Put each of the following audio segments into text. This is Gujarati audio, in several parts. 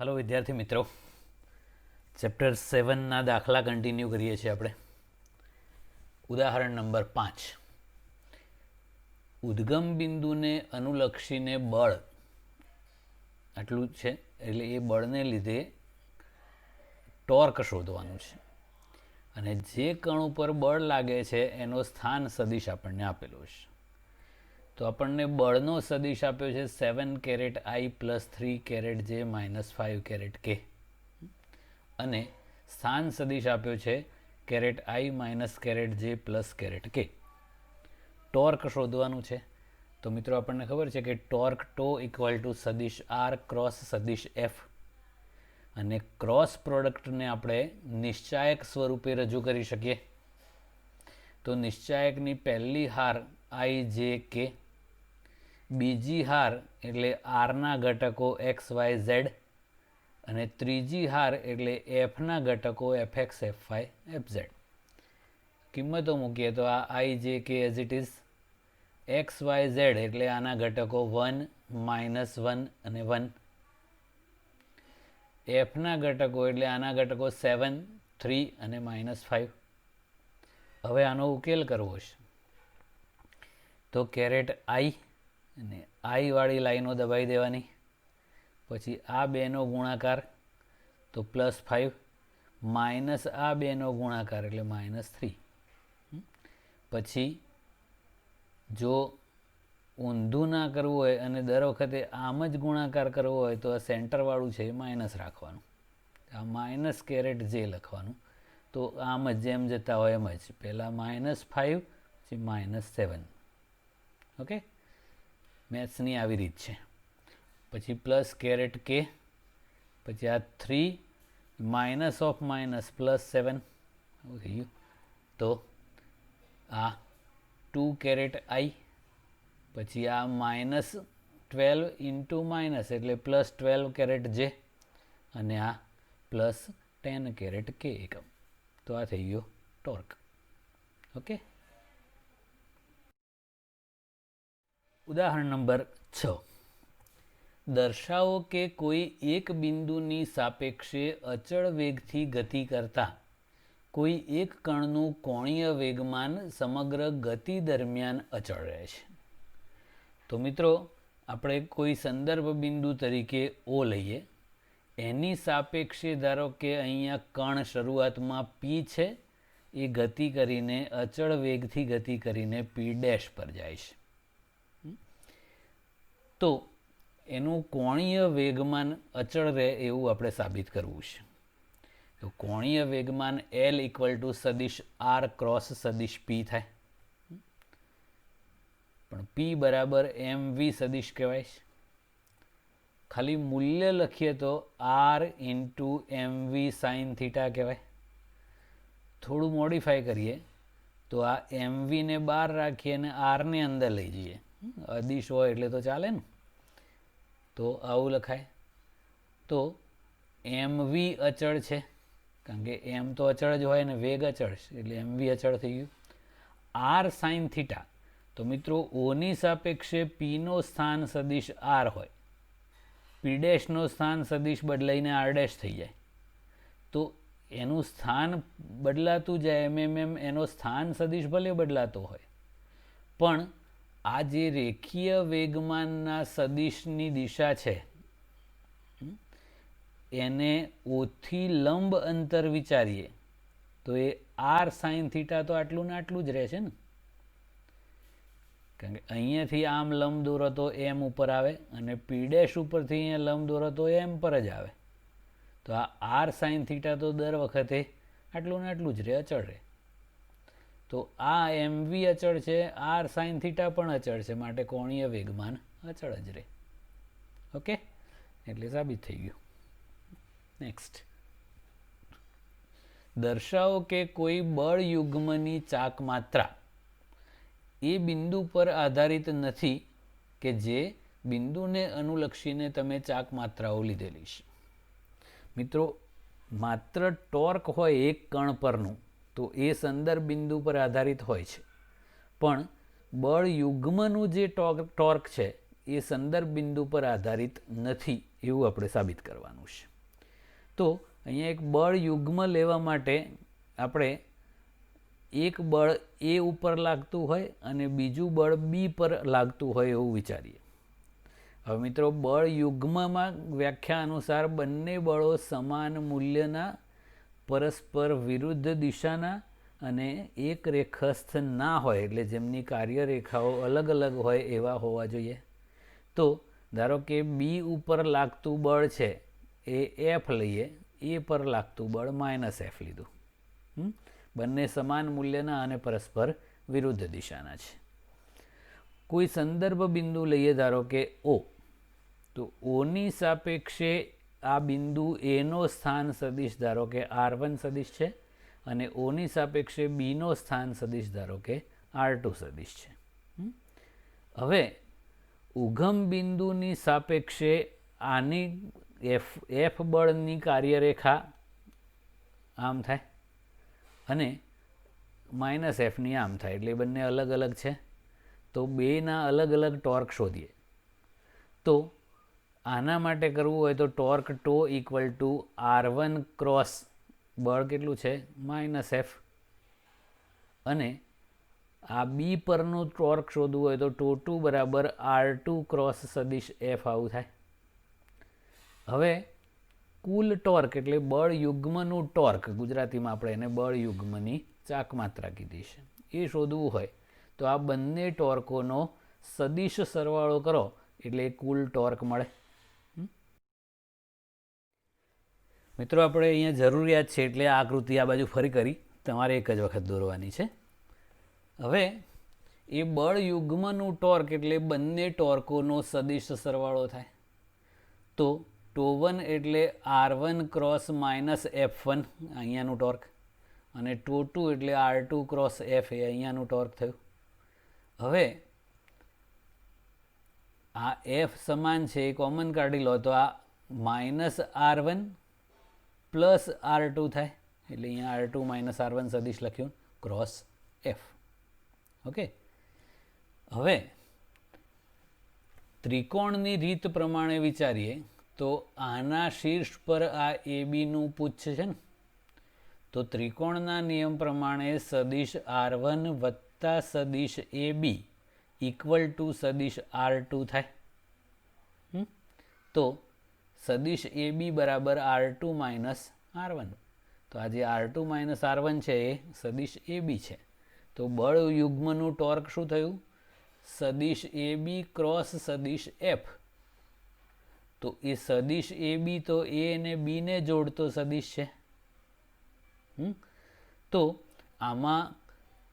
हेलो विद्यार्थी मित्रों, चैप्टर 7 ना दाखला कंटिन्यू करिए છીએ આપણે। ઉદાહરણ નંબર 5, ઉદ્ગમ બિંદુને અનુલક્ષીને બળ આટલું છે, એટલે એ બળને લીધે ટોર્ક શોધવાનું છે અને જે કણ ઉપર બળ લાગે છે એનો સ્થાન સદિશ આપણને આપેલો છે। તો આપણને બળનો સદિશ આપ્યો છે 7 caret I plus 3 caret J minus 5 caret K અને સ્થાન સદિશ આપ્યો છે caret I minus caret J plus caret K। Torque શોધવાનું છે। તો મિત્રો આપણને ખબર છે કે ટોર્ક ટો ઇક્વલ ટુ સદિશ R ક્રોસ સદિશ F અને ક્રોસ પ્રોડક્ટને આપણે નિશ્ચાયક સ્વરૂપે રજૂ કરી શકીએ। તો નિશ્ચાયકની પહેલી હાર I J K, બીજી હાર એટલે આરના ઘટકો એક્સ વાય ઝેડ અને ત્રીજી હાર એટલે એફના ઘટકો F X F Y F Z. કિંમતો મૂકીએ તો આ I J K as it is, X Y Z એટલે આના ઘટકો 1 માઇનસ 1 અને 1, એફના ઘટકો એટલે આના ઘટકો 7 3 અને માઇનસ 5। હવે આનો ઉકેલ કરવો છે તો કેરેટ આઈ અને આઈ વાળી લાઈનો દબાઈ દેવાની, પછી આ બેનો ગુણાકાર તો +5 માઇનસ આ બેનો ગુણાકાર એટલે -3। પછી જો ઊંધું ના કરવું હોય અને દર વખતે આમ જ ગુણાકાર કરવો હોય તો આ સેન્ટરવાળું છે એ માઇનસ રાખવાનું, આ માઇનસ કેરેટ જે લખવાનું। તો આમ જ જેમ જતા હોય એમ જ પહેલાં -5 પછી -7। ઓકે, મેથ્સની આવી રીત છે। પછી પ્લસ કેરેટ કે, પછી આ 3 માઇનસ ઓફ માઇનસ +7 થઈ ગયું। તો આ 2 કેરેટ આઈ, પછી આ -12 ઇન્ટુ માઇનસ એટલે +12 કેરેટ જે અને આ +10 કેરેટ કે એકમ। તો આ થઈ ગયો ટોર્ક। ઓકે, ઉદાહરણ નંબર 6, દર્શાવો કે કોઈ એક બિંદુની સાપેક્ષે અચળ વેગથી ગતિ કરતા કોઈ એક કણનું કોણીય વેગમાન સમગ્ર ગતિ દરમિયાન અચળ રહે છે। તો મિત્રો આપણે કોઈ સંદર્ભ બિંદુ તરીકે O લઈએ, એની સાપેક્ષે ધારો કે અહીંયા કણ શરૂઆતમાં P છે, એ ગતિ કરીને અચળ વેગથી ગતિ કરીને P' પર જાય છે। તો એનું કોણીય વેગમાન અચળ રહે એવું આપણે સાબિત કરવું છે। તો કોણીય વેગમાન L ઇક્વલ ટુ સદિશ R ક્રોસ સદિશ P થાય, પણ P બરાબર mv સદિશ કહેવાય છે। ખાલી મૂલ્ય લખીએ તો R into mv sine theta કહેવાય। થોડું મોડિફાય કરીએ તો આ mv ને બહાર રાખીએ અને R ને અંદર લઈ જઈએ, અદિશ હોય એટલે તો ચાલે ને, તો આવું લખાય। તો mv અચળ છે, કારણ કે m તો અચળ જ હોય ને વેગ અચળ છે એટલે mv અચળ થઈ ગયું। R સાઇન થીટા, તો મિત્રો ઓની સાપેક્ષે પીનો સ્થાન સદિશ R હોય, પીડેશનો સ્થાન સદિશ બદલાઈને R' થઈ જાય। તો એનું સ્થાન બદલાતું જાય એમ એનો સ્થાન સદિશ ભલે બદલાતો હોય, પણ આ જે રેખીય વેગમાનના સદિશની દિશા છે એને ઓથી લંબ અંતર વિચારીએ તો એ R સાઇન થીટા તો આટલું ને આટલું જ રહેશે ને, કારણ કે અહીંયાથી આમ લંબ દોરો તો એમ ઉપર આવે અને પીડેશ ઉપરથી અહીંયા લંબ દોરો તો એમ પર જ આવે। તો આ R સાઇન થીટા તો દર વખતે આટલું ને આટલું જ રહે, અચળ રહે। તો આ mv અચળ છે, R સાઇન થીટા પણ અચળ છે, માટે કોણીય વેગમાન અચળ જ રહે। ઓકે, એટલે સાબિત થઈ ગયું। નેક્સ્ટ, દર્શાવો કે કોઈ બળ યુગ્મની ચાક માત્રા એ બિંદુ પર આધારિત નથી કે જે બિંદુને અનુલક્ષીને તમે ચાક માત્રાઓ લીધેલી છે। મિત્રો માત્ર ટોર્ક હોય એક કણ પરનું તો એ સંદર્ભ બિંદુ પર આધારિત હોય છે, પણ બળ યુગ્મનું જે ટોર્ક છે એ સંદર્ભ બિંદુ પર આધારિત નથી એવું આપણે સાબિત કરવાનું છે. તો અહીંયા એક બળ યુગ્મ લેવા માટે આપણે એક બળ એ ઉપર લાગતું હોય અને બીજું બળ બી પર લાગતું હોય એવું વિચારીએ. હવે મિત્રો, બળ યુગ્મમાં વ્યાખ્યા અનુસાર બંને બળો સમાન મૂલ્યના, પરસ્પર વિરુદ્ધ દિશાના અને એક રેખસ્થ ના હોય, એટલે જેમની કાર્યરેખાઓ અલગ અલગ હોય એવા હોવા જોઈએ. તો ધારો કે બી ઉપર લાગતું બળ છે એ એફ લઈએ, એ પર લાગતું બળ -F લીધું. બંને સમાન મૂલ્યના અને પરસ્પર વિરુદ્ધ દિશાના છે. કોઈ સંદર્ભ બિંદુ લઈએ, ધારો કે O, તો ઓની સાપેક્ષે આ બિંદુ એનો સ્થાન સદિશ ધારો કે R1 સદિશ છે અને ઓની સાપેક્ષે બીનો સ્થાન સદિશ ધારો કે R2 સદિશ છે. હવે ઉગમ બિંદુની સાપેક્ષે આની એફ બળની કાર્યરેખા આમ થાય અને -Fની આમ થાય, એટલે બંને અલગ અલગ છે. તો બેના અલગ અલગ ટોર્ક શોધીએ. તો આના માટે કરવું હોય તો torque tau equal two R1 cross બળ કેટલું છે -F, અને આ બી પરનું ટોર્ક શોધવું હોય તો ટો2 બરાબર R2 ક્રોસ સદિશ F આવું થાય. હવે કુલ ટોર્ક એટલે બળ યુગ્મનું ટોર્ક, ગુજરાતીમાં આપણે એને બળ યુગ્મની ચાક માત્રા કીધી છે, એ શોધવું હોય તો આ બંને ટોર્કોનો સદિશ સરવાળો કરો એટલે કુલ ટોર્ક મળે. મિત્રો, આપણે અહીંયા જરૂરિયાત છે એટલે આ આકૃતિ આ બાજુ ફરી કરી તમારે એક જ વખત દોરવાની છે. હવે એ બળ યુગ્મનું ટોર્ક એટલે બંને ટોર્કોનો સદિશ સરવાળો થાય. તો ટો1 એટલે R1 ક્રોસ -F1 અહીંયાનું ટોર્ક, અને ટો2 એટલે R2 ક્રોસ F એ અહીંયાનું ટોર્ક થયું. હવે આ F સમાન છે એ કોમન કાઢી લો તો આ -R1 પ્લસ R2 થાય, એટલે અહીંયા R2 -R1 સદિશ લખ્યું ક્રોસ F. ઓકે. હવે ત્રિકોણની રીત પ્રમાણે વિચારીએ તો આના શીર્ષ પર આ ABનું પુચ્છ છે ને, તો ત્રિકોણના નિયમ પ્રમાણે સદિશ R1 વત્તા સદિશ AB ઇક્વલ ટુ સદિશ R2 થાય. તો સદિશ AB બરાબર R2 -R1. તો આ જે R2 -R1 છે એ સદિશ AB છે. તો બળ યુગ્મનું ટોર્ક શું થયું? સદિશ AB ક્રોસ સદિશ F. તો એ સદિશ AB તો A અને B ને જોડતો સદિશ છે. તો આમાં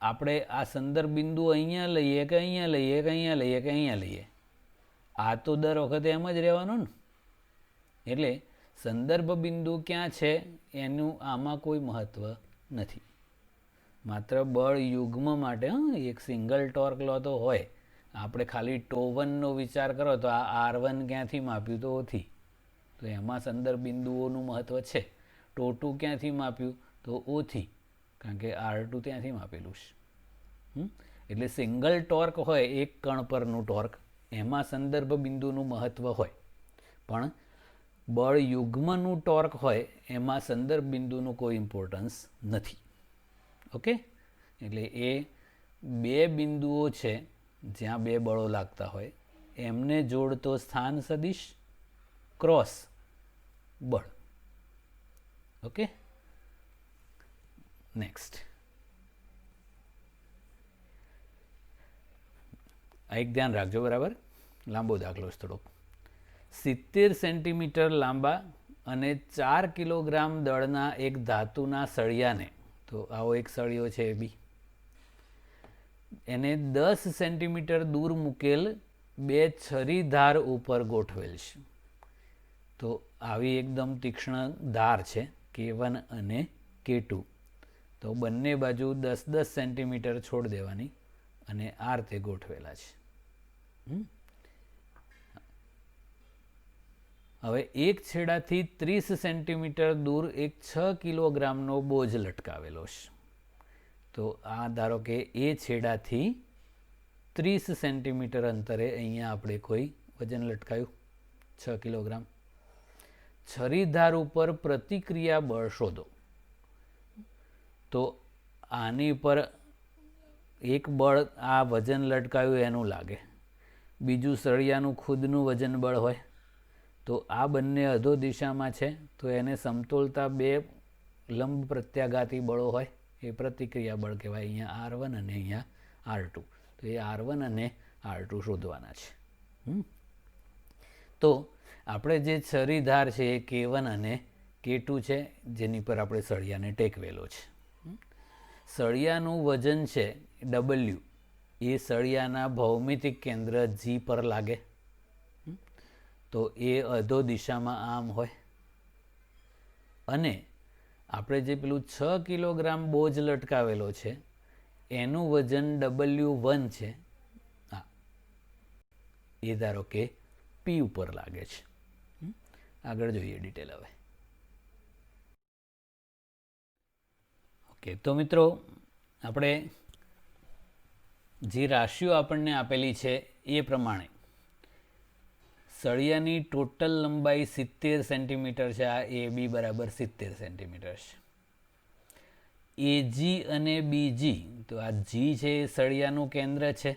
આપણે આ સંદર્ભ બિંદુ અહીંયા લઈએ કે અહીંયા લઈએ કે અહીંયા લઈએ કે અહીંયા લઈએ, આ તો દર વખતે એમ જ રહેવાનું ને. એટલે સંદર્ભ બિંદુ ક્યાં છે એનું આમાં કોઈ મહત્વ નથી. માત્ર બળ યુગ્મ માટે એક સિંગલ ટોર્ક લો તો હોય. આપણે ખાલી ટો1નો વિચાર કરો તો આ R1 ક્યાંથી માપ્યું? તો ઓથી. તો એમાં સંદર્ભ બિંદુઓનું મહત્વ છે. ટો2 ક્યાંથી માપ્યું? તો ઓથી, કારણ કે R2 ત્યાંથી માપેલું છે. એટલે સિંગલ ટોર્ક હોય એક કણ પરનું ટોર્ક, એમાં સંદર્ભ બિંદુનું મહત્વ હોય. પણ બળ યુગ્મનું ટોર્ક હોય એમાં સંદર્ભ બિંદુનું કોઈ ઇમ્પોર્ટન્સ નથી. ઓકે. એટલે એ બે બિંદુઓ છે જ્યાં બે બળો લાગતા હોય એમને જોડતો સ્થાન સદિશ ક્રોસ બળ. ઓકે. નેક્સ્ટ, આ એક ધ્યાન રાખજો, બરાબર? લાંબો દાખલો છે થોડોક. 70 સેન્ટીમીટર લાંબા અને 4 કિલોગ્રામ દળના એક ધાતુના સળિયાને, તો આવો એક સળિયો છે એ બી, એને 10 સેન્ટીમીટર દૂર મૂકેલ બે છરી ધાર ઉપર ગોઠવેલ છે. તો આવી એકદમ તીક્ષ્ણ ધાર છે K1 અને K2. તો બંને બાજુ 10-10 સેન્ટીમીટર છોડ દેવાની અને આ રીતે ગોઠવેલા છે. હવે એક છેડાથી 30 સેન્ટીમીટર દૂર એક 6 કિલોગ્રામનો બોજ લટકાવેલો છે. તો આ ધારો કે એ છેડાથી 30 સેન્ટીમીટર અંતરે અહીંયા આપણે કોઈ વજન લટકાયું 6 કિલોગ્રામ. છરીધાર ઉપર પ્રતિક્રિયા બળ શોધો. તો આની પર એક બળ આ વજન લટકાવ્યું એનું લાગે, બીજું સળિયાનું ખુદનું વજન બળ હોય. તો આ બંને અધો દિશામાં છે, તો એને સમતોલતા બે લંબ પ્રત્યાઘાતી બળો હોય એ પ્રતિક્રિયા બળ કહેવાય. અહીંયા R1 અને અહીંયા R2. તો એ R1 અને R2 શોધવાના છે. તો આપણે જે છરીધાર છે એ K1 અને K2 છે, જેની પર આપણે સળિયાને ટેકવેલો છે. સળિયાનું વજન છે W, એ સળિયાના ભૌમિતિક કેન્દ્ર G પર લાગે. તો એ અધો દિશામાં આમ હોય. અને આપણે જે પેલું 6 કિલોગ્રામ બોજ લટકાવેલો છે એનું વજન W1 છે, એ ધારો કે P ઉપર લાગે છે. આગળ જોઈએ ડિટેલ હવે. ઓકે, તો મિત્રો આપણે જે રાશિઓ આપણને આપેલી છે એ પ્રમાણે સળિયાની ટોટલ લંબાઈ 70 સેન્ટીમીટર છે. આ AB બરાબર 70 સેન્ટીમીટર છે. AG અને BG, તો આ G છે એ સળિયાનું કેન્દ્ર છે,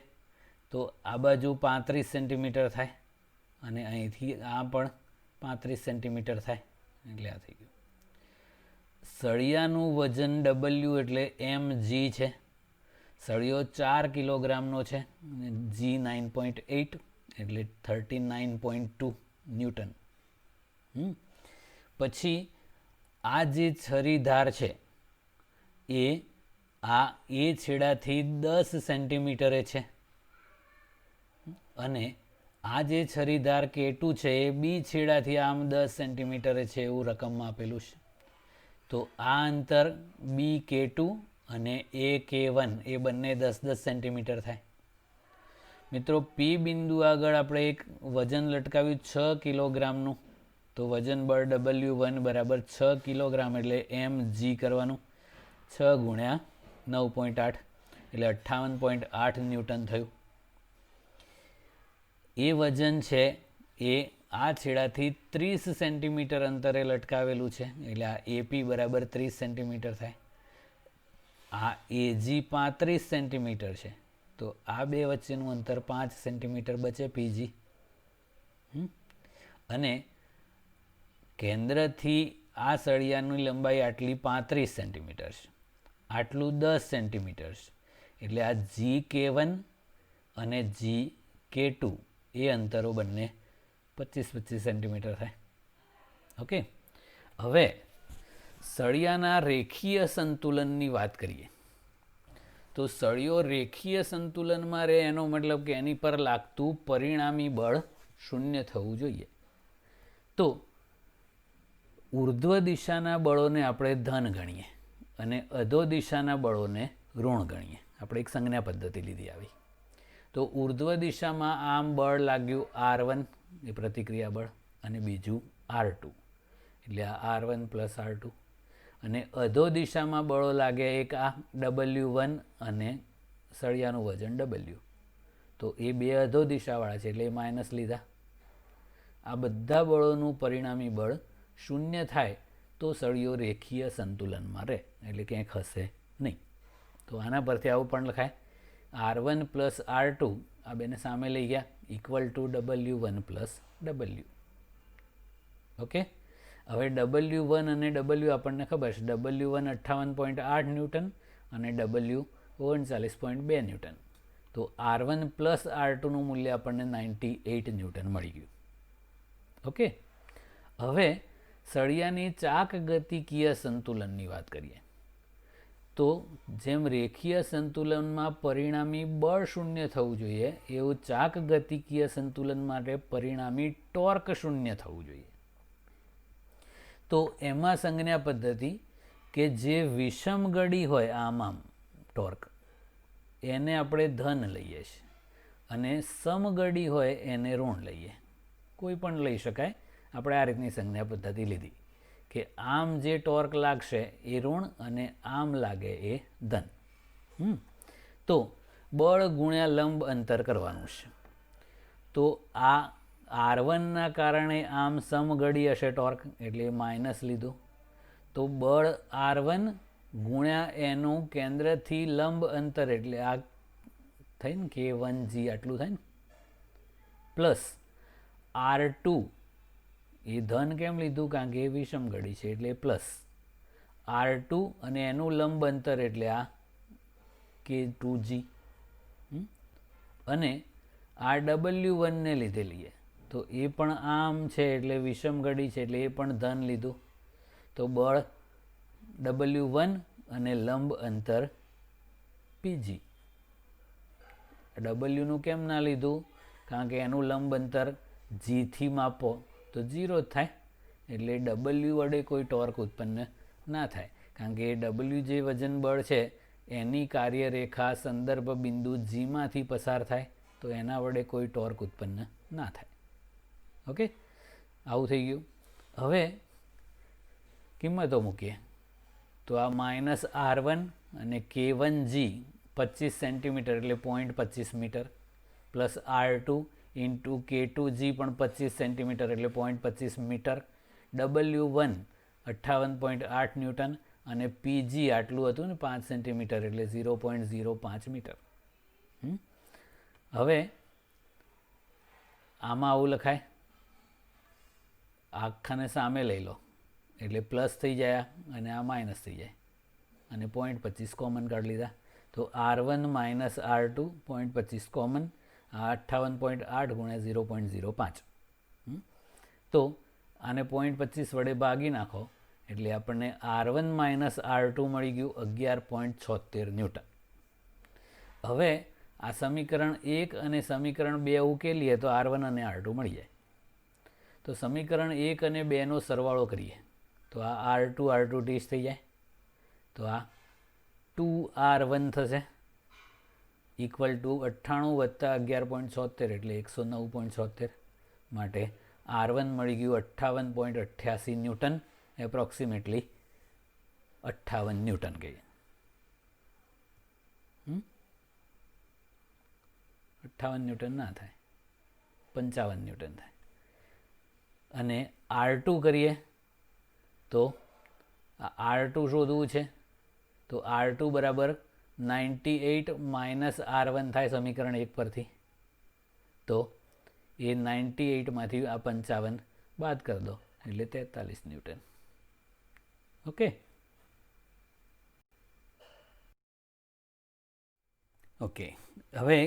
તો આ બાજુ 35 સેન્ટીમીટર થાય અને અહીંથી આ પણ 35 સેન્ટીમીટર થાય, એટલે આ થઈ ગયું. સળિયાનું વજન W એટલે mg છે. સળિયો 4 કિલોગ્રામનો છે અને G 9.8 એટલે 39.2 ન્યૂટન. પછી આ જે છરીધાર છે એ આ એ છેડાથી 10 સેન્ટીમીટરે છે અને આ જે છરીધાર K2 છે એ બી છેડાથી આમ 10 સેન્ટીમીટરે છે એવું રકમમાં આપેલું છે. તો આ અંતર BK2 અને AK1 એ બંને 10-10 સેન્ટીમીટર થાય. મિત્રો P બિંદુ આગળ આપણે એક વજન લટકાવ્યું 6 કિલોગ્રામનું, તો વજન બળ W1 બરાબર 6 કિલોગ્રામ એટલે mg કરવાનું. 6 ગુણ્યા 9.8 એટલે 58.8 ન્યૂટન થયું. એ વજન છે એ આ છેડાથી 30 સેન્ટીમીટર અંતરે લટકાવેલું છે, એટલે આ AP બરાબર 30 સેન્ટીમીટર થાય. આ AG 35 સેન્ટીમીટર છે, તો આ બે વચ્ચેનું અંતર 5 સેન્ટીમીટર બચે PG. અને કેન્દ્રથી આ સળિયાની લંબાઈ આટલી 35 સેન્ટીમીટર છે, આટલું 10 સેન્ટીમીટર છે, એટલે આ GK1 અને GK2 એ અંતરો બંને 25-25 સેન્ટીમીટર થાય. ઓકે, હવે સળિયાના રેખીય સંતુલનની વાત કરીએ. તો સળિયો રેખીય સંતુલનમાં રહે એનો મતલબ કે એની પર લાગતું પરિણામી બળ 0 થવું જોઈએ. તો ઉર્ધ્વ દિશાના બળોને આપણે ધન ગણીએ અને અધો દિશાના બળોને ઋણ ગણીએ. આપણે એક સંજ્ઞા પદ્ધતિ લીધી આવી. તો ઉર્ધ્વ દિશામાં આમ બળ લાગ્યું R1 એ પ્રતિક્રિયા બળ અને બીજું R2 એટલે આ R1 પ્લસ R2. અને અધો દિશામાં બળો લાગે એક આ W1 અને સળિયાનું વજન W. તો એ બે અધો દિશાવાળા છે એટલે એ માઇનસ લીધા. આ બધા બળોનું પરિણામી બળ 0 થાય તો સળિયો રેખીય સંતુલનમાં રહે, એટલે ક્યાંય ખસે નહીં. તો આના પરથી આવું પણ લખાય R1 પ્લસ R2 આ બેને સામે લઈ ગયા equal to W1 plus W. Okay, હવે W1 અને W આપણને ખબર છે. W1 58.8 ન્યૂટન અને W 39.2 ન્યૂટન. તો R1 પ્લસ R2નું મૂલ્ય આપણને 98 ન્યૂટન મળી ગયું. ઓકે, હવે સળિયાની ચાક ગતિકીય સંતુલનની વાત કરીએ. તો જેમ રેખીય સંતુલનમાં પરિણામી બળ 0 થવું જોઈએ એવું ચાક ગતિકીય સંતુલન માટે પરિણામી ટોર્ક 0 થવું જોઈએ. તો એમાં સંજ્ઞા પદ્ધતિ કે જે વિષમગડી હોય આમ ટોર્ક એને આપણે ધન લઈએ છીએ અને સમગડી હોય એને ઋણ લઈએ. કોઈ પણ લઈ શકાય. આપણે આ રીતની સંજ્ઞા પદ્ધતિ લીધી કે આમ જે ટોર્ક લાગશે એ ઋણ અને આમ લાગે એ ધન. તો બળ ગુણ્યા લંબ અંતર કરવાનું છે. તો આ R1ના કારણે આમ સમઘડી હશે ટોર્ક, એટલે માઇનસ લીધું. તો બળ R1 ગુણ્યા એનું કેન્દ્રથી લંબ અંતર, એટલે આ થાય ને K1G આટલું થાય ને, પ્લસ R2, એ ધન કેમ લીધું? કારણ કે એ વિષમઘડી છે એટલે પ્લસ R2 અને એનું લંબ અંતર એટલે આ K2G, અને આ W1 ને લીધેલી તો એ પણ આમ છે એટલે વિષમઘડી છે એટલે એ પણ ધન લીધું. તો બળ W1 અને લંબ અંતર PG. W નું કેમ ના લીધું? કારણ કે એનું લંબ અંતર G થી માપો તો 0 જ થાય, એટલે W વડે કોઈ ટોર્ક ઉત્પન્ન ના થાય, કારણ કે W જે વજન બળ છે એની કાર્યરેખા સંદર્ભ બિંદુ G માંથી પસાર થાય, તો એના વડે કોઈ ટોર્ક ઉત્પન્ન ના થાય. ઓકે, આવું થઈ ગયું. હવે કિંમતો મૂકીએ તો આ માઇનસ R1 અને K1G 25 સેન્ટીમીટર એટલે 0.25 metre, plus R2 into K2G પણ 25 સેન્ટીમીટર એટલે 0.25 મીટર, W1 58.8 ન્યૂટન અને PG આટલું હતું ને 5 સેન્ટીમીટર એટલે 0.05 મીટર. હવે આમાં આવું લખાય, આખાને સામે લઈ લો એટલે પ્લસ થઈ જાય અને આ માઇનસ થઈ જાય, અને 0.25 કોમન કાઢી લીધા. તો R1 માઇનસ R2 0.25 કોમન, આ 58.8 ગુણ્યા 0.05. તો આને 0.25 વડે ભાગી નાખો એટલે આપણને R1 માઇનસ R2 મળી ગયું 11.76 ન્યૂટન. હવે આ સમીકરણ 1 અને સમીકરણ 2 ઉકેલીએ તો R1 અને R2 મળી જાય. તો સમીકરણ 1 અને 2 નો સરવાળો કરીએ તો આ R2 ડીશ થઈ જાય, તો આ 2R1 થશે ઇક્વલ ટુ 98 વત્તા 11.76 એટલે 109.76. માટે R1 મળી ગયું 58.88 ન્યૂટન, એપ્રોક્સિમેટલી 58 ન્યૂટન કહીએ. 58 ન્યૂટન ના થાય, 55 ન્યૂટન થાય. અને R2 કરીએ તો R2 શોધવું છે, તો R2 બરાબર 98 માઇનસ R1 થાય સમીકરણ 1 પરથી. તો એ 98 માંથી આ 55 બાદ કરી દો એટલે 43 ન્યૂટન. ઓકે ઓકે હવે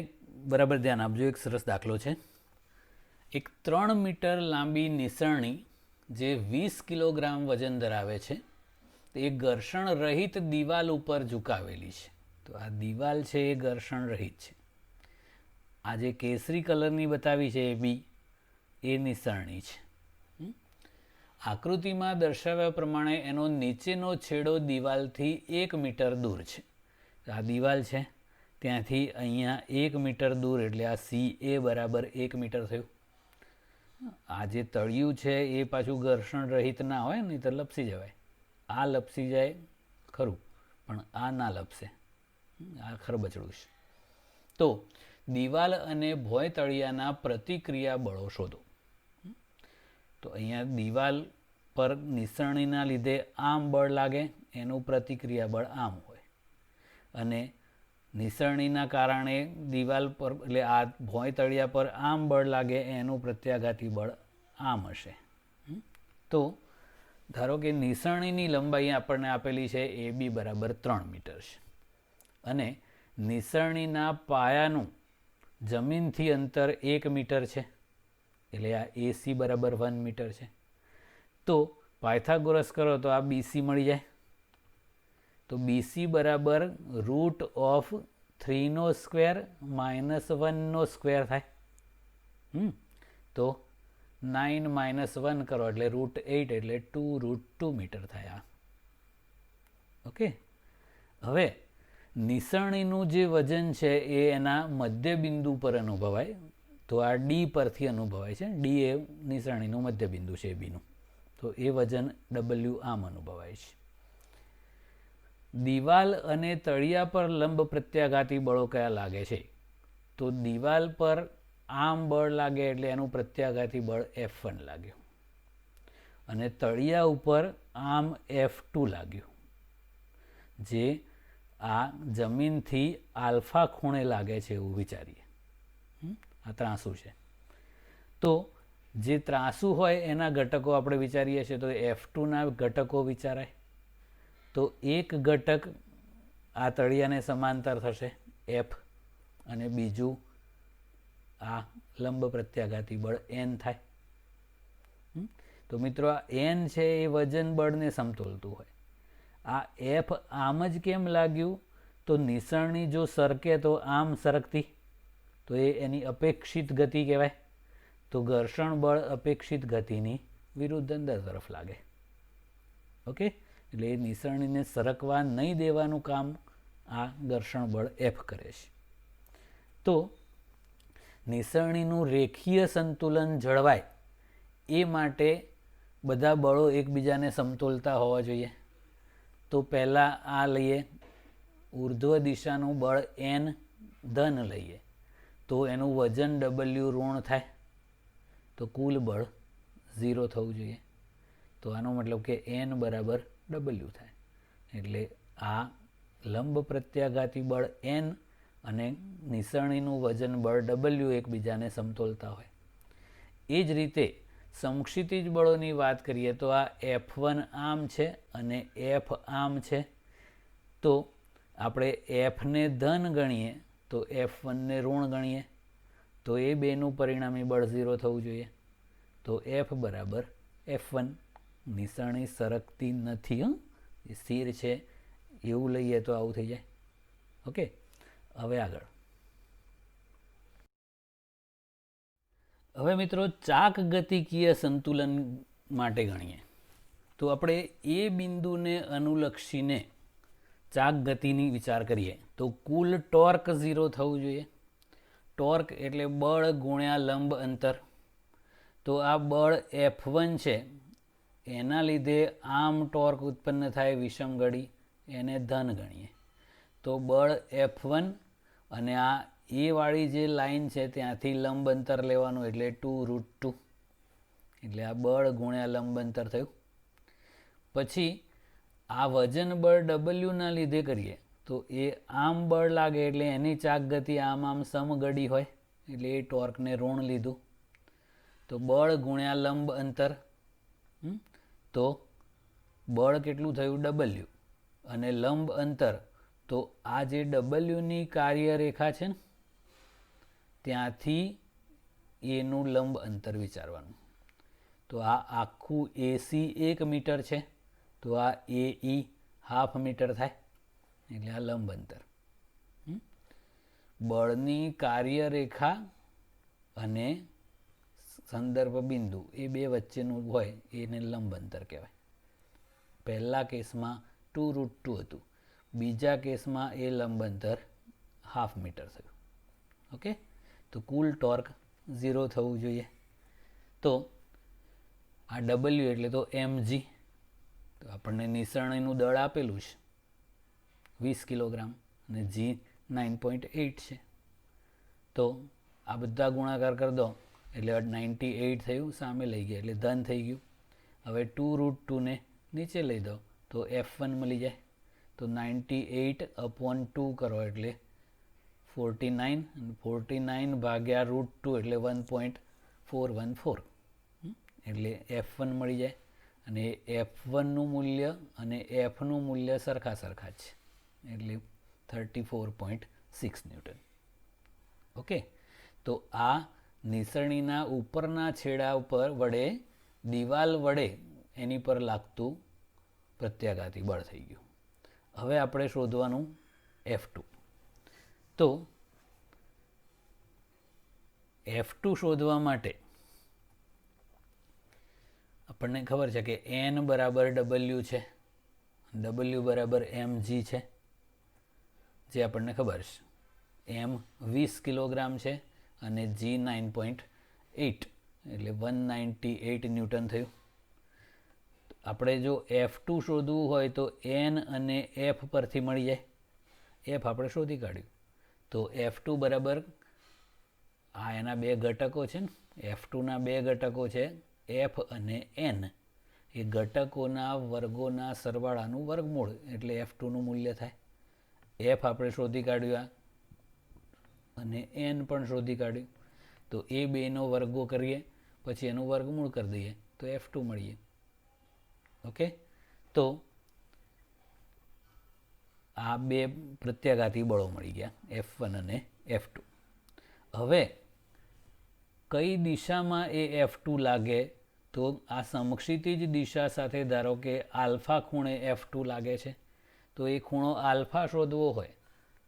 બરાબર ધ્યાન આપજો. એક સરસ દાખલો છે. એક 3 મીટર લાંબી નિસરણી જે 20 કિલોગ્રામ વજન ધરાવે છે તે ઘર્ષણ રહિત દિવાલ ઉપર ઝુકાવેલી છે. તો આ દિવાલ છે એ ઘર્ષણ રહિત છે. આ જે કેસરી કલરની બતાવી છે એ બી એ નિસરણી છે. આકૃતિમાં દર્શાવ્યા પ્રમાણે એનો નીચેનો છેડો દિવાલથી 1 મીટર દૂર છે. આ દિવાલ છે ત્યાંથી અહીંયા 1 મીટર દૂર એટલે આ CA બરાબર 1 મીટર થયું. આ જે તળિયું છે એ પાછું ઘર્ષણ રહિત ના હોય નહીં તો લપસી જવાય. આ લપસી જાય ખરું, પણ આ ના લપસે, આ ખરબચડું છે. તો દિવાલ અને ભોંય તળિયાના પ્રતિક્રિયા બળો શોધો. તો અહીંયા દિવાલ પર નિસરણીના લીધે આમ બળ લાગે, એનું પ્રતિક્રિયા બળ આમ હોય, અને નિસરણીના કારણે દિવાલ પર એટલે આ ભોંય તળિયા પર આમ બળ લાગે એનું પ્રત્યાઘાતી બળ આમ હશે. તો ધારો કે નિસરણીની લંબાઈ આપણને આપેલી છે AB બરાબર 3 મીટર છે, અને નિસરણીના પાયાનું જમીનથી અંતર 1 મીટર છે, એટલે આ AC બરાબર 1 મીટર છે. તો પાયથાગોરસ કરો તો આ BC મળી જાય. તો BC બરાબર રૂટ ઓફ 3 નો સ્ક્વેર માઇનસ 1 નો સ્ક્વેર થાય. તો 9 માઇનસ 1 કરો એટલે રૂટ 8 એટલે 2√2 મીટર થાય. ઓકે, હવે નિસરણીનું જે વજન છે એ એના મધ્યબિંદુ પર અનુભવાય. તો આ D પરથી અનુભવાય છે. D એ નિસરણીનું મધ્યબિંદુ છે Bનું. તો એ વજન W આમ અનુભવાય છે. દિવાલ અને તળિયા પર લંબ પ્રત્યાઘાતી બળો કયા લાગે છે? તો દિવાલ પર આમ બળ લાગે એટલે એનું પ્રત્યાઘાતી બળ F1 લાગ્યું, અને તળિયા ઉપર આમ F2 લાગ્યું, જે આ જમીનથી આલ્ફા ખૂણે લાગે છે એવું વિચારીએ. આ ત્રાંસુ છે. તો જે ત્રાંસુ હોય એના ઘટકો આપણે વિચારીએ છીએ, તો F2ના ઘટકો વિચારાય. તો એક ઘટક આ તળિયાને સમાંતર થશે F, અને બીજું આ લંબ પ્રત્યાઘાતી બળ N થાય. તો મિત્રો આ N છે એ વજન બળને સમતોલતું હોય. આ F આમ જ કેમ લાગ્યું? તો નિસરણી જો સરકે તો આમ સરકતી, તો એ એની અપેક્ષિત ગતિ કહેવાય. તો ઘર્ષણ બળ અપેક્ષિત ગતિની વિરુદ્ધ અંદર તરફ લાગે. ઓકે, એટલે એ નિસરણીને સરકવા નહીં દેવાનું કામ આ ઘર્ષણ બળ F કરે છે. તો નિસરણીનું રેખીય સંતુલન જળવાય એ માટે બધા બળો એકબીજાને સમતોલતા હોવા જોઈએ. તો પહેલાં આ લઈએ, ઉર્ધ્વ દિશાનું બળ N ધન લઈએ તો એનું વજન W ઋણ થાય, તો કુલ બળ 0 થવું જોઈએ. તો આનો મતલબ કે N બરાબર W થાય. એટલે આ લંબ પ્રત્યાઘાતી બળ N અને નિસરણીનું વજન બળ W એકબીજાને સમતોલતા હોય. એ જ રીતે સમક્ષિતિજ બળોની વાત કરીએ તો આ F1 આમ છે અને F આમ છે. તો આપણે Fને ધન ગણીએ તો F1ને ઋણ ગણીએ, તો એ બેનું પરિણામી બળ 0 થવું જોઈએ. તો F બરાબર F1. નિસરણી સરકતી નથી, એ સ્થિર છે એવું લઈએ તો આવું થઈ જાય. ઓકે, હવે આગળ. હવે મિત્રો ચાક ગતિકીય સંતુલન માટે ગણીએ તો આપણે એ બિંદુને અનુલક્ષીને ચાક ગતિની વિચાર કરીએ તો કુલ ટોર્ક 0 થવું જોઈએ. ટોર્ક એટલે બળ ગુણ્યા લંબ અંતર. તો આ બળ F1 છે, એના લીધે આમ ટોર્ક ઉત્પન્ન થાય વિષમ ઘડી, એને ધન ગણીએ. તો બળ F1 અને આ એ વાળી જે લાઈન છે ત્યાંથી લંબ અંતર લેવાનું, એટલે 2√2, એટલે આ બળ ગુણ્યા લંબ અંતર થયું. પછી આ વજન બળ W લીધે કરીએ તો એ આમ બળ લાગે એટલે એની ચાક ગતિ આમ સમગડી હોય, એટલે એ ટોર્કને ઋણ લીધું. તો બળ ગુણ્યા લંબ અંતર, તો બળ કેટલું થયું W, અને લંબ અંતર, તો આ જે Wની કાર્યરેખા છે ને ત્યાંથી એનું લંબ અંતર વિચારવાનું. તો આ આખું AC 1 મીટર છે, તો આ AE ½ મીટર થાય, એટલે આ લંબ અંતર. બળની કાર્યરેખા અને સંદર્ભ બિંદુ એ બે વચ્ચેનું હોય એને લંબ અંતર કહેવાય. પહેલા કેસમાં 2√2 હતું, બીજા કેસમાં એ લંબ અંતર ½ મીટર થયું. ઓકે, તો કુલ ટોર્ક 0 થવું જોઈએ. તો આ W એટલે તો mg, તો આપણને નિસરણીનું દળ આપેલું છે 20 કિલોગ્રામ અને G 9.8 છે. તો આ બધા ગુણાકાર કરી દો એટલે 98 થયું, સામે લઈ ગયા એટલે ધન થઈ ગયું. હવે 2√2 નીચે લઈ દો તો F1 મળી જાય. તો 98/2 કરો એટલે 49, અને 49 ભાગ્યા √2 એટલે 1.414, એટલે F1 મળી જાય. અને F1નું મૂલ્ય અને Fનું મૂલ્ય સરખા જ છે, એટલે 34.6 ન્યૂટન. ઓકે, તો આ નિસરણીના ઉપરના છેડા ઉપર વડે દિવાલ વડે એની પર લાગતું પ્રત્યાઘાતી બળ થઈ ગયું. હવે આપણે શોધવાનું F2. તો F2 શોધવા માટે આપણને ખબર છે કે N બરાબર W છે, W બરાબર mg છે, જે આપણને ખબર છે. M 20 કિલોગ્રામ છે અને G 9.8 એટલે 198 ન્યૂટન થયું. આપણે જો F2 શોધવું હોય તો N અને F પરથી મળી જાય. F આપણે શોધી કાઢ્યું, તો F2 બરાબર આ એના બે ઘટકો છે ને, F2ના બે ઘટકો છે F અને N. એ ઘટકોના વર્ગોના સરવાળાનું વર્ગમૂળ એટલે F2નું મૂલ્ય થાય. F આપણે શોધી કાઢ્યું અને N પણ શોધી કાઢ્યું. તો એ બેનો વર્ગો કરીએ પછી એનું વર્ગમૂળ કરી દઈએ તો F2 મળીએ. ઓકે, તો આ બે પ્રત્યાઘાતી બળો મળી ગયા, F1 અને F2. હવે કઈ દિશામાં એ F2 લાગે? તો આ સમક્ષિતિજ દિશા સાથે ધારો કે આલ્ફા ખૂણે F2 લાગે છે, તો એ ખૂણો આલ્ફા શોધવો હોય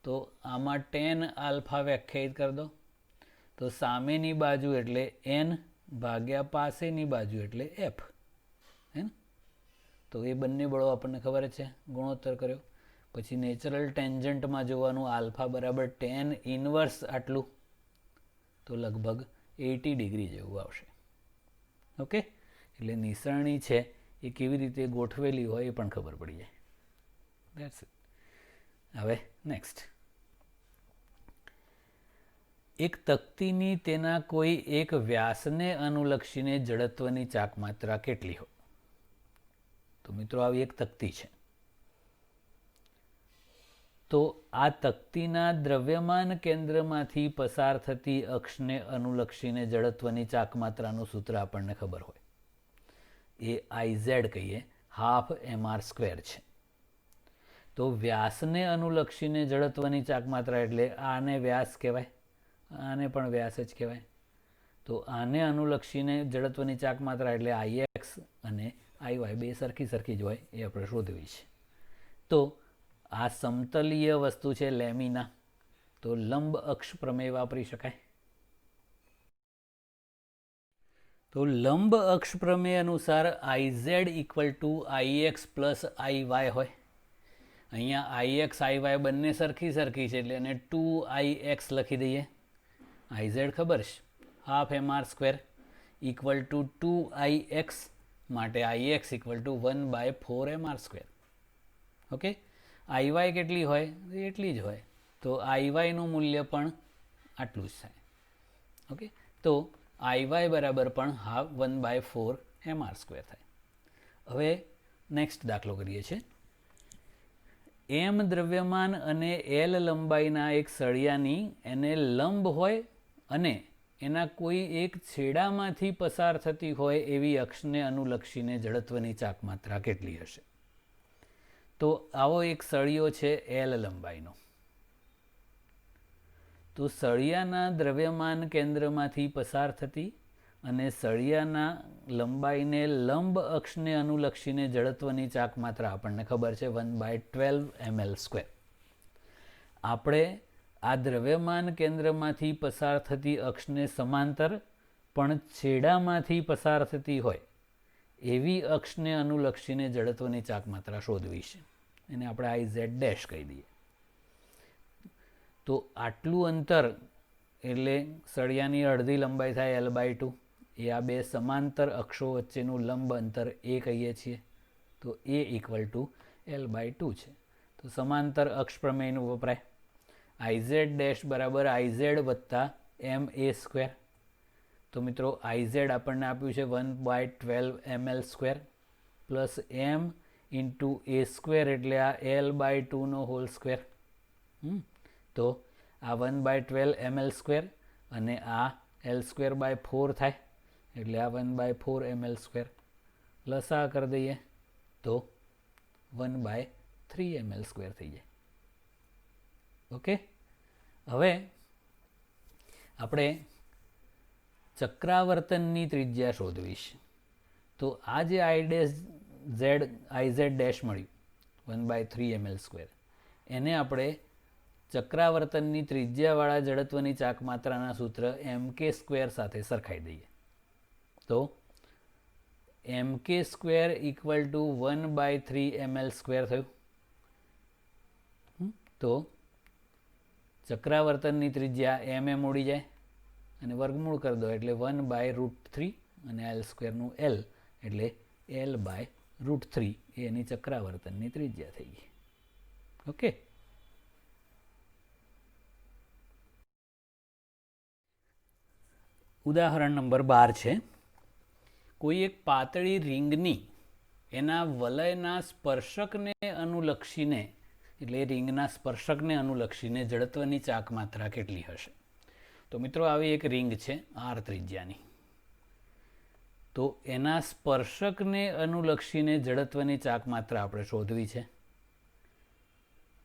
તો આમાં tan આલ્ફા વ્યાખ્યાયિત કરી દો. તો સામેની બાજુ એટલે N ભાગ્યા પાસેની બાજુ એટલે F, હે ને? તો એ બંને બળો આપણને ખબર છે, ગુણોત્તર કર્યો. પછી નેચરલ ટેન્જન્ટમાં જોવાનું, આલ્ફા બરાબર tan ઇન્વર્સ આટલું, તો લગભગ 80 ડિગ્રી જેવું આવશે. ઓકે, એટલે નિસરણી છે એ કેવી રીતે ગોઠવેલી હોય એ પણ ખબર પડી જાય. That's it. હવે નેક્સ્ટ, એક તક્તીની તેના કોઈ એક વ્યાસને અનુલક્ષીને જડત્વની ચાકમાત્રા કેટલી હોય? તો મિત્રો આવી એક તક્તી છે. તો આ તક્તીના દ્રવ્યમાન કેન્દ્રમાંથી પસાર થતી અક્ષને અનુલક્ષીને જડત્વની ચાકમાત્રાનું સૂત્ર આપણને ખબર હોય. એ IZ કહીએ, હાફ mr² છે. તો વ્યાસને અનુલક્ષીને જડત્વની ચાકમાત્રા એટલે આને વ્યાસ કહેવાય, આને પણ વ્યાસ જ કહેવાય. તો આને અનુલક્ષીને જડત્વની ચાકમાત્રા એટલે IX અને IY બે સરખી જ હોય એ આપણે શોધવી છે. તો આ સમતલીય વસ્તુ છે લેમિના, તો લંબ અક્ષ પ્રમેય વાપરી શકાય. તો લંબ અક્ષ પ્રમેય અનુસાર IZ = IX + IY હોય. અહીંયા IX IY બંને સરખી છે એટલે એને 2IX લખી દઈએ. IZ ખબર છે, હાફ mr² = 2IX, માટે IX = 1/4 mr². ઓકે, IY કેટલી હોય? એટલી જ હોય. તો IY નું મૂલ્ય પણ આટલું જ થાય. ઓકે, તો IY બરાબર પણ 1/4 mr² થાય. હવે નેક્સ્ટ દાખલો કરીએ છીએ. M દ્રવ્યમાન અને L લંબાઈના એક સળિયાની એને લંબ હોય અને એના કોઈ એક છેડામાંથી પસાર થતી હોય એવી અક્ષને અનુલક્ષીને જડત્વની ચાકમાત્રા કેટલી હશે? તો આવો એક સળિયો છે L લંબાઈનો. તો સળિયાના દ્રવ્યમાન કેન્દ્રમાંથી પસાર થતી અને સળિયાના લંબાઈને લંબ અક્ષને અનુલક્ષીને જડત્વની ચાકમાત્રા આપણને ખબર છે 1/12 ml². આપણે આ દ્રવ્યમાન કેન્દ્રમાંથી પસાર થતી અક્ષને સમાંતર પણ છેડામાંથી પસાર થતી હોય એવી અક્ષને અનુલક્ષીને જડત્વની ચાકમાત્રા શોધવી છે. એને આપણે IZ' કહી દઈએ. તો આટલું અંતર એટલે સળિયાની અડધી લંબાઈ થાય L/2. એ આ બે સમાંતર અક્ષો વચ્ચેનું લંબ અંતર એ કહીએ છીએ. તો A = L/2 છે. તો સમાંતર અક્ષ પ્રમેયનું વપરાય. IZ' બરાબર IZ + MA². તો મિત્રો IZ આપણને આપ્યું છે 1/12 ml² પ્લસ M × A² એટલે આ L/2². તો આ 1/12 ml² અને આ L²/4 થાય એટલે આ 1/4 ml². લસા કરી દઈએ તો 1/3 ml² થઈ જાય. ઓકે, હવે આપણે ચક્રાવર્તનની ત્રિજ્યા શોધવી છે. તો આ જે IZ' મળ્યું 1/3 ml², એને આપણે ચક્રાવર્તનની ત્રિજ્યાવાળા જડત્વની ચાકમાત્રાના સૂત્ર mk² સાથે સરખાઈ દઈએ. તો mk² = 1/3 ml² થયું. તો ચક્રાવર્તનની ત્રિજ્યા mm ઉડી જાય અને વર્ગમૂળ કરી દો એટલે 1/√3 અને L² L એટલે L/√3 એની ચક્રાવર્તનની ત્રિજ્યા થઈ ગઈ. ઓકે, ઉદાહરણ નંબર 12 છે. કોઈ એક પાતળી રીંગની એના વલયના સ્પર્શકને અનુલક્ષીને, એટલે રીંગના સ્પર્શકને અનુલક્ષીને જડત્વની ચાક માત્રા કેટલી હશે? તો મિત્રો આવી એક રીંગ છે r ત્રિજ્યાની, તો એના સ્પર્શકને અનુલક્ષીને જડત્વની ચાક માત્રા આપણે શોધવી છે,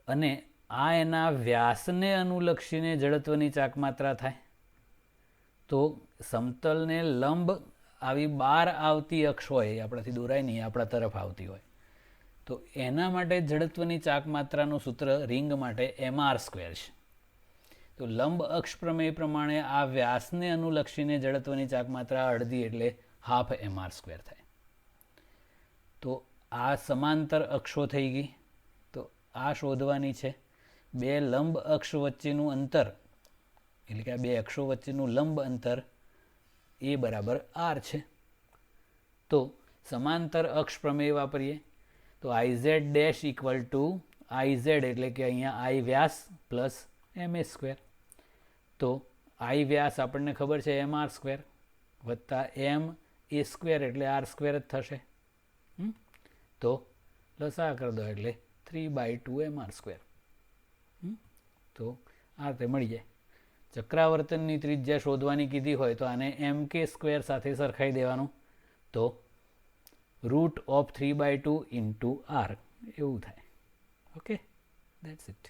અને આ એના વ્યાસને અનુલક્ષીને જડત્વની ચાક માત્રા થાય. તો સમતલને લંબ આવી બહાર આવતી અક્ષ હોય, એ આપણાથી દોરાય નહીં, આપણા તરફ આવતી હોય, તો એના માટે જડત્વની ચાક માત્રાનું સૂત્ર રિંગ માટે mr² છે. તો લંબ અક્ષ પ્રમેય પ્રમાણે આ વ્યાસને અનુલક્ષીને જડત્વની ચાક માત્રા અડધી એટલે હાફ mr² થાય. તો આ સમાંતર અક્ષો થઈ ગઈ, તો આ શોધવાની છે. બે લંબ અક્ષ વચ્ચેનું અંતર, એટલે કે આ બે અક્ષો વચ્ચેનું લંબ અંતર એ બરાબર r છે. તો સમાંતર અક્ષ પ્રમેય વાપરીએ તો iz' ઇક્વલ ટુ iz એટલે કે અહીંયા i વ્યાસ પ્લસ ma². તો i વ્યાસ આપણને ખબર છે mr² વત્તા ma² એટલે r² જ થશે. તો લસા કરી દો એટલે 3/2 mr². તો આ રીતે મળી જાય. ચક્રાવર્તનની ત્રિજ્યા શોધવાની કીધી હોય તો આને mk² સાથે સરખાઈ દેવાનું, તો √3/2 into r એવું થાય. Okay, that's it.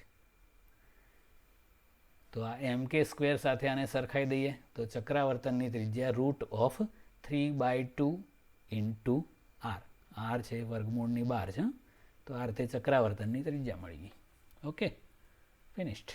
તો આ mk² સાથે આને સરખાઈ દઈએ તો ચક્રાવર્તનની ત્રિજ્યા √3/2 into r. r છે વર્ગમૂળની બહાર છે, તો આ રીતે ચક્રાવર્તનની ત્રિજ્યા મળી ગઈ. Okay, finished.